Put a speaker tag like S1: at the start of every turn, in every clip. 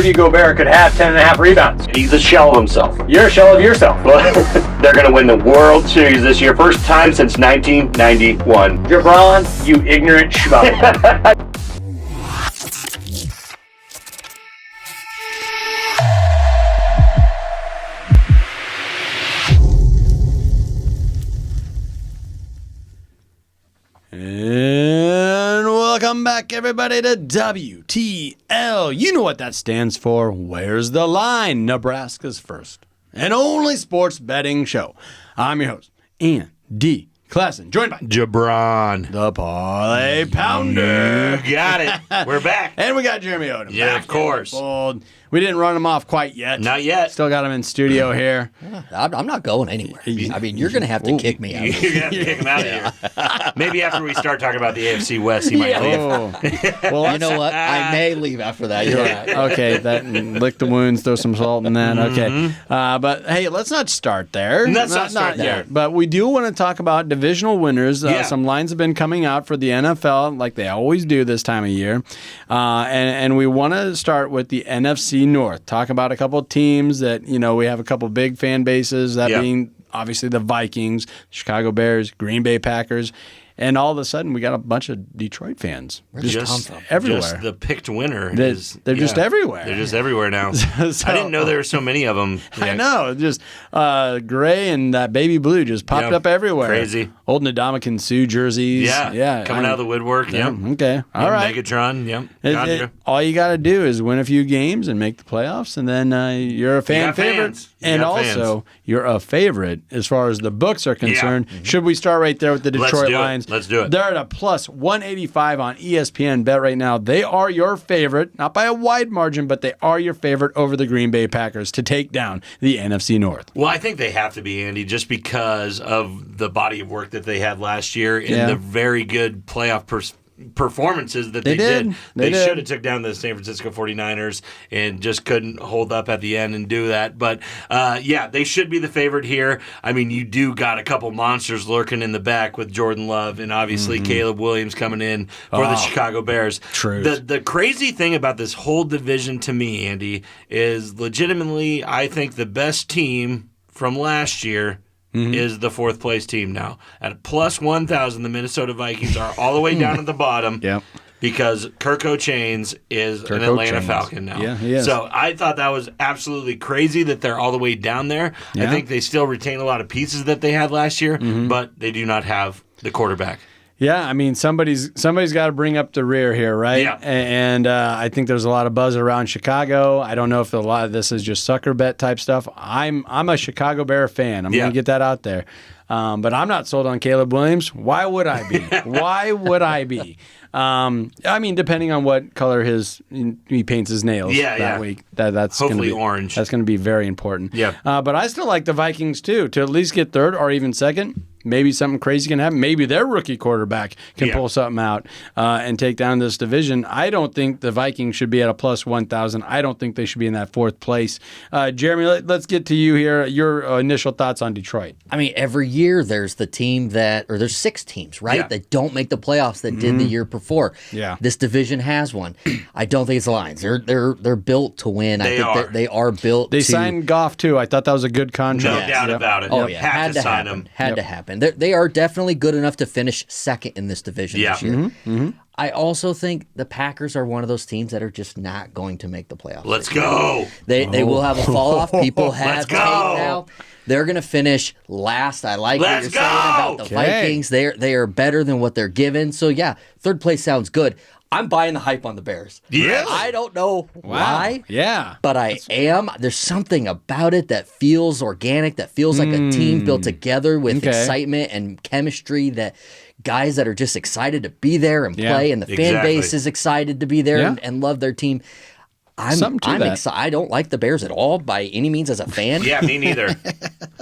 S1: Rudy Gobert could have 10.5 rebounds.
S2: He's a shell of himself.
S1: You're a shell of yourself.
S2: They're going to win the World Series this year. First time since 1991.
S1: LeBron, you ignorant schmuck.
S3: And welcome back, everybody, to WTL. You know what that stands for. Where's the line? Nebraska's first and only sports betting show. I'm your host, Andy Klassen, joined by
S4: Jabron.
S3: the Parlay Pounder.
S4: Got it. We're back.
S3: And we got Jeremy Odom.
S4: Yeah,
S3: back
S4: of course.
S3: in the fold. We didn't run him off quite yet.
S4: Not yet.
S3: Still got him in studio here.
S5: I'm not going anywhere. I mean, you're going to have to kick me out.
S4: You're going to have to kick him out of here. Maybe after we start talking about the AFC West, he might leave.
S3: Oh. Well,
S5: You know what? I may leave after that. You're right.
S3: Okay, that lick the wounds, throw some salt in that. Okay, but hey, let's not start there.
S4: Let's not start there.
S3: But we do want to talk about divisional winners.
S4: Yeah.
S3: Some lines have been coming out for the NFL, like they always do this time of year, and we want to start with the NFC North. Talk about a couple of teams that we have a couple of big fan bases. That being obviously the Vikings, Chicago Bears, Green Bay Packers. And all of a sudden, we got a bunch of Detroit fans.
S4: Just
S3: everywhere.
S4: Just the picked winner.
S3: They're just everywhere.
S4: They're just everywhere now.
S3: So-
S4: I didn't know there were so many of them.
S3: I know. Just gray and that baby blue just popped up everywhere.
S4: Crazy.
S3: Old Ndamukong Suh jerseys.
S4: Yeah. Coming out of the woodwork.
S3: Yeah.
S4: Yep.
S3: Okay. All right.
S4: Megatron. Yep. Gotcha.
S3: All you got to do is win a few games and make the playoffs, and then you're a fan
S4: got
S3: favorite.
S4: fans. You
S3: And
S4: got
S3: also,
S4: fans.
S3: you're a favorite as far as the books are concerned. Should we start right there with the
S4: Let's
S3: Detroit
S4: do it.
S3: Lions?
S4: Let's do it.
S3: They're at a plus 185 on ESPN Bet right now. They are your favorite, not by a wide margin, but they are your favorite over the Green Bay Packers to take down the NFC North.
S4: Well, I think they have to be, Andy, just because of the body of work that they had last year and the very good playoff performances that they did. They should have took down the San Francisco 49ers and just couldn't hold up at the end and do that. But, they should be the favorite here. I mean, you do got a couple monsters lurking in the back with Jordan Love and obviously Caleb Williams coming in for the Chicago Bears.
S3: True.
S4: The crazy thing about this whole division to me, Andy, is legitimately I think the best team from last year is the fourth place team now. At plus 1,000, the Minnesota Vikings are all the way down at the bottom because Kirk O'Chains is an Atlanta Falcon now.
S3: Yeah, he is.
S4: So I thought that was absolutely crazy that they're all the way down there.
S3: Yeah.
S4: I think they still retain a lot of pieces that they had last year, but they do not have the quarterback.
S3: Yeah, I mean somebody's got to bring up the rear here, right?
S4: Yeah.
S3: And I think there's a lot of buzz around Chicago. I don't know if a lot of this is just sucker bet type stuff. I'm a Chicago Bear fan. I'm going to get that out there. But I'm not sold on Caleb Williams. Why would I be? Why would I be? I mean, depending on what color he paints his nails that week. That's
S4: hopefully
S3: gonna be,
S4: orange.
S3: That's going to be very important.
S4: Yeah.
S3: But I still like the Vikings too to at least get third or even second. Maybe something crazy can happen. Maybe their rookie quarterback can pull something out and take down this division. I don't think the Vikings should be at a plus 1,000. I don't think they should be in that fourth place. Jeremy, let's get to you here. Your initial thoughts on Detroit.
S5: I mean, every year there's the team there's 6 teams, right, that don't make the playoffs that did the year before.
S3: Yeah.
S5: This division has one. I don't think it's the Lions. They're built to win.
S4: They
S5: I think
S4: are.
S5: they are built
S3: They
S5: to
S3: signed Goff too. I thought that was a good
S4: No
S3: contract.
S4: doubt about it.
S5: Oh yeah,
S4: Had to sign
S5: happen.
S4: him.
S5: Had to happen. They are definitely good enough to finish second in this division this year. I also think the Packers are one of those teams that are just not going to make the playoffs.
S4: Let's go.
S5: They will have a fall off. People have
S4: Let's
S5: tape
S4: go.
S5: now. They're going to finish last. I like what
S4: Let's
S5: you're saying about the
S4: go.
S5: Vikings. They are better than what they're given. So yeah, third place sounds good. I'm buying the hype on the Bears.
S4: Yes.
S5: I don't know why.
S3: Yeah.
S5: But I am. There's something about it that feels organic, that feels like a team built together with excitement and chemistry, that guys that are just excited to be there and play, and the fan base is excited to be there and love their team. I'm excited. I don't like the Bears at all by any means as a fan.
S4: Yeah, me neither.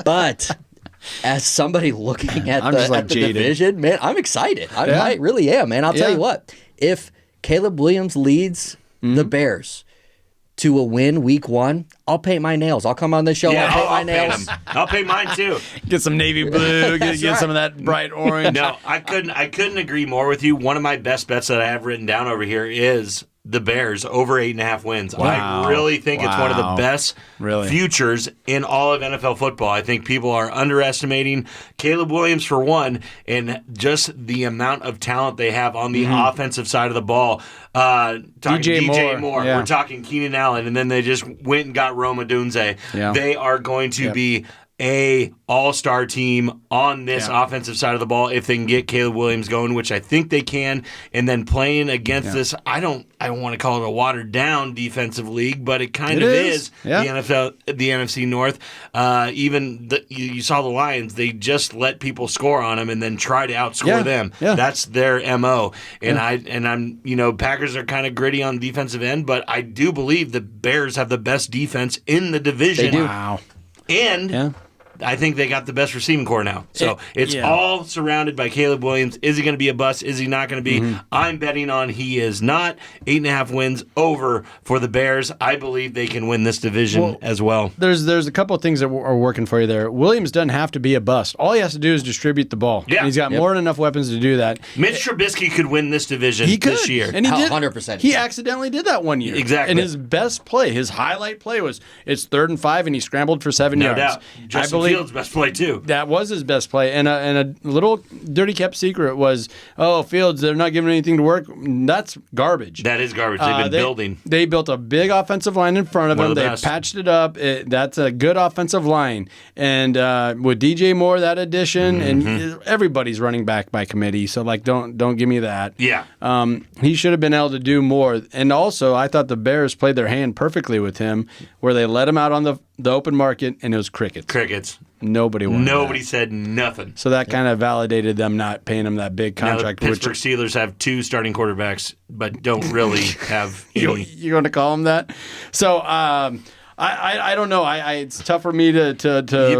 S5: But as somebody looking at the division, man, I'm excited. I really am, man. I'll tell you what. If Caleb Williams leads the Bears to a win week 1, I'll paint my nails. I'll come on the show. I'll paint my nails.
S4: I'll paint mine too.
S3: Get some navy blue. Get some of that bright orange.
S4: No, I couldn't agree more with you. One of my best bets that I have written down over here is the Bears over 8.5 wins.
S3: Wow.
S4: I really think it's one of the best futures in all of NFL football. I think people are underestimating Caleb Williams for one, and just the amount of talent they have on the offensive side of the ball. Talking DJ Moore. We're talking Keenan Allen, and then they just went and got Rome Odunze.
S3: Yeah.
S4: They are going to be a all-star team on this offensive side of the ball if they can get Caleb Williams going, which I think they can. And then playing against this, I don't want to call it a watered-down defensive league, but it kind of is. The NFC North. You saw the Lions; they just let people score on them and then try to outscore them. Yeah. That's their MO. And I'm Packers are kind of gritty on the defensive end, but I do believe the Bears have the best defense in the division.
S5: They do.
S3: Wow.
S4: And I think they got the best receiving core now. So it's all surrounded by Caleb Williams. Is he going to be a bust? Is he not going to be? I'm betting on he is not. 8.5 wins over for the Bears. I believe they can win this division as well.
S3: There's a couple of things that are working for you there. Williams doesn't have to be a bust. All he has to do is distribute the ball. Yeah. And he's got more than enough weapons to do that.
S4: Mitch Trubisky could win this division this year.
S3: And he did.
S5: 100%.
S3: He accidentally did that one year.
S4: Exactly.
S3: And his best play, his highlight play was it's 3rd and 5, and he scrambled for 7 yards.
S4: No doubt. Justin Fields' best play, too.
S3: That was his best play. And a little dirty kept secret was, Fields, they're not giving anything to work. That's garbage.
S4: That is garbage. They've been building.
S3: They built a big offensive line in front of him. They patched it up. That's a good offensive line. And with DJ Moore, that addition, and everybody's running back by committee. So, don't give me that.
S4: Yeah.
S3: He should have been able to do more. And also, I thought the Bears played their hand perfectly with him, where they let him out on the open market, and it was crickets. Nobody wanted
S4: Nobody said nothing.
S3: So that kind of validated them not paying him that big contract.
S4: Now the Pittsburgh Steelers have 2 starting quarterbacks, but don't really have any.
S3: You're going to call them that? So I don't know. It's tough for me to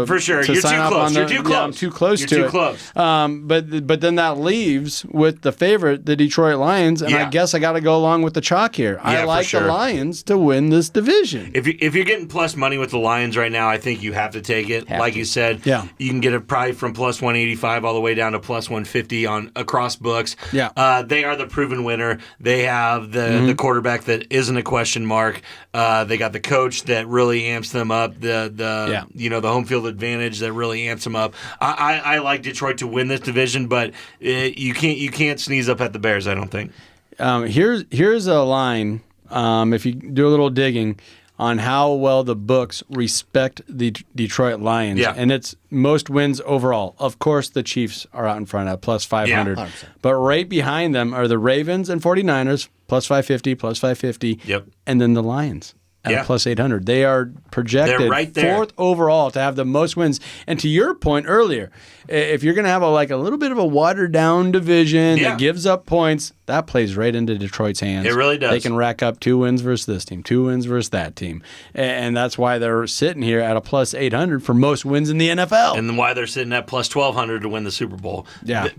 S4: for sure. You're too close. You're too close.
S3: Yeah, I'm too close to it.
S4: You're too close.
S3: But then that leaves with the favorite, the Detroit Lions, and I guess I got to go along with the chalk here. I like the Lions to win this division.
S4: If you're getting plus money with the Lions right now, I think you have to take it. You said, you can get it probably from plus 185 all the way down to plus 150 across books. Yeah, they are the proven winner. They have the quarterback that isn't a question mark. They got the coach that really amps them up. The home field advantage that really amps them up. I like Detroit to win this division, but you can't sneeze up at the Bears, I don't think.
S3: Here's a line. If you do a little digging on how well the books respect the Detroit Lions, and it's most wins overall. Of course, the Chiefs are out in front at plus 500, but right behind them are the Ravens and 49ers plus 550, plus 550, and then the Lions at plus 800. They are projected
S4: right there.
S3: 4th overall to have the most wins. And to your point earlier, if you're going to have a little bit of a watered down division that gives up points, that plays right into Detroit's hands.
S4: It really does.
S3: They can rack up 2 wins versus this team, 2 wins versus that team. And that's why they're sitting here at a plus 800 for most wins in the NFL.
S4: And why they're sitting at plus 1,200 to win the Super Bowl.
S3: Yeah.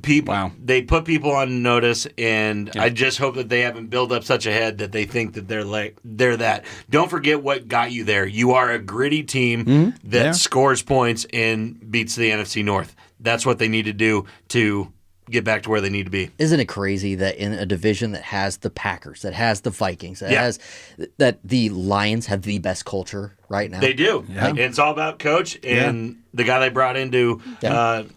S4: They put people on notice, and I just hope that they haven't built up such a head that they think that they're that. Don't forget what got you there. You are a gritty team that scores points and beats the NFC North. That's what they need to do to get back to where they need to be.
S5: Isn't it crazy that in a division that has the Packers, that has the Vikings, that the Lions have the best culture right now?
S4: They do. Yeah. And it's all about coach and the guy they brought in to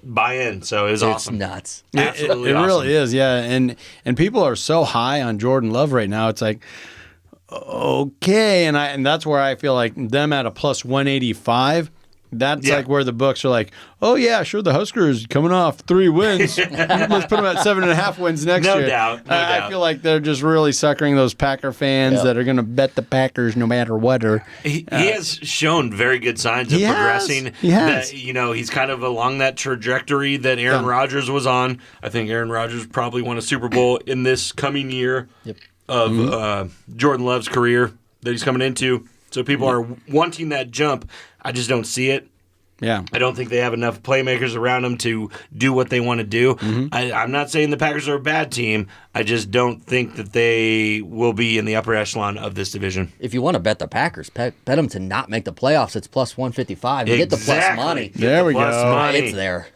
S4: buy in. So it was awesome.
S5: It's nuts.
S4: Absolutely
S3: it
S4: awesome.
S3: really is, yeah. And people are so high on Jordan Love right now. It's like, okay, and that's where I feel like them at a plus 185. That's like where the books are like, oh yeah, sure, the Huskers coming off 3 wins. Let's put them at 7.5 wins next year.
S4: No doubt.
S3: I feel like they're just really suckering those Packer fans that are going to bet the Packers no matter what.
S4: He has shown very good signs of progressing.
S3: He has.
S4: He's kind of along that trajectory that Aaron Rodgers was on. I think Aaron Rodgers probably won a Super Bowl in this coming year of Jordan Love's career that he's coming into. So people are wanting that jump. I just don't see it.
S3: Yeah.
S4: I don't think they have enough playmakers around them to do what they want to do. I'm not saying the Packers are a bad team. I just don't think that they will be in the upper echelon of this division.
S5: If you want to bet the Packers, bet them to not make the playoffs. It's plus 155. You get the plus money.
S3: There we go.
S5: It's there.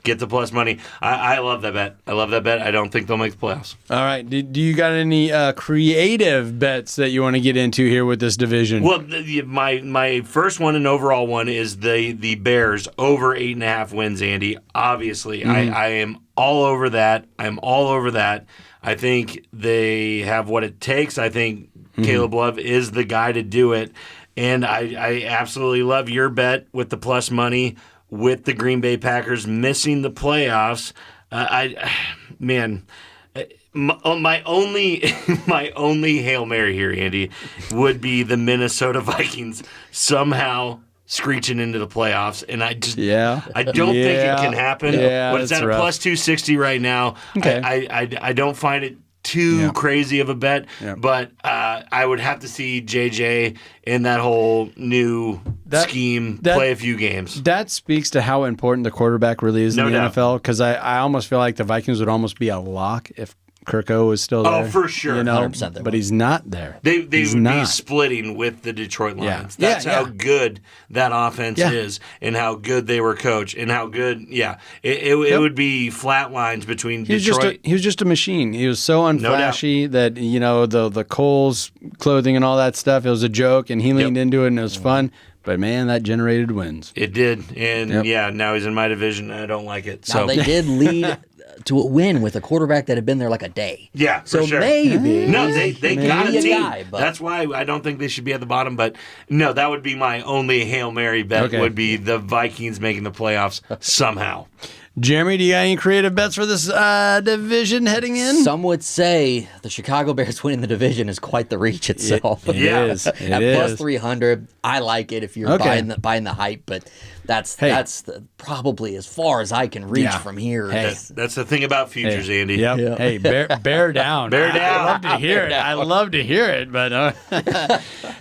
S4: Get the plus money. I love that bet. I don't think they'll make the playoffs.
S3: All right. Do you got any creative bets that you want to get into here with this division?
S4: Well, my first one and overall one is the Bears over 8.5 wins, Andy. Obviously, I am all over that. I think they have what it takes. I think Caleb Love is the guy to do it. And I absolutely love your bet with the plus money with the Green Bay Packers missing the playoffs. My only Hail Mary here, Andy, would be the Minnesota Vikings somehow screeching into the playoffs, and I don't think it can happen.
S3: Yeah,
S4: but it's at a plus 260 right now.
S3: Okay.
S4: I don't find it too crazy of a bet, but I would have to see JJ in that whole new scheme play a few games.
S3: That speaks to how important the quarterback really is in the NFL, because I almost feel like the Vikings would almost be a lock if Kirk O was still there.
S4: Oh, for sure.
S5: 100%
S3: but he's not there.
S4: They would be splitting with the Detroit Lions. That's how good that offense is, and how good they were coached, and how good, it would be flat lines between Detroit.
S3: He was just a machine. He was so unflashy that, the Coles clothing and all that stuff, it was a joke, and he leaned into it, and it was fun. But, man, that generated wins.
S4: It did. And, now he's in my division, and I don't like it.
S5: Now, they did lead to a win with a quarterback that had been there like a day.
S4: Yeah,
S5: so
S4: for sure.
S5: maybe.
S4: No, they got a team.
S5: Guy,
S4: that's why I don't think they should be at the bottom. But, no, that would be my only Hail Mary bet would be the Vikings making the playoffs somehow.
S3: Jeremy, do you got any creative bets for this division heading in?
S5: Some would say the Chicago Bears winning the division is quite the reach itself.
S3: It is.
S5: At plus 300, I like it if you're buying the hype, but that's probably as far as I can reach from here.
S4: Hey. That's the thing about futures, Andy.
S3: Yep. Hey, bear down.
S4: Bear down.
S3: I love to hear it. I love to hear it. But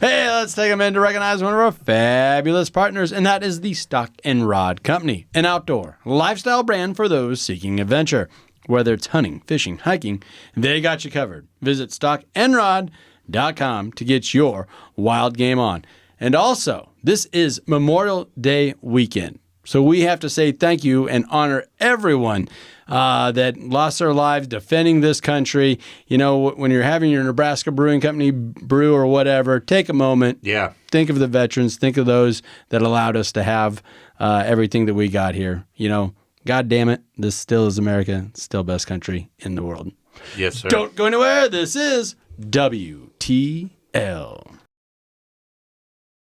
S3: hey, let's take a minute to recognize one of our fabulous partners, and that is the Stock and Rod Company, an outdoor lifestyle brand for those seeking adventure. Whether it's hunting, fishing, hiking, they got you covered. Visit stockandrod.com to get your wild game on. And also, this is Memorial Day weekend. So we have to say thank you and honor everyone that lost their lives defending this country. When you're having your Nebraska Brewing Company brew or whatever, take a moment.
S4: Yeah.
S3: Think of the veterans. Think of those that allowed us to have everything that we got here. God damn it, this still is America. It's still best country in the world.
S4: Yes, sir.
S3: Don't go anywhere. This is WTL.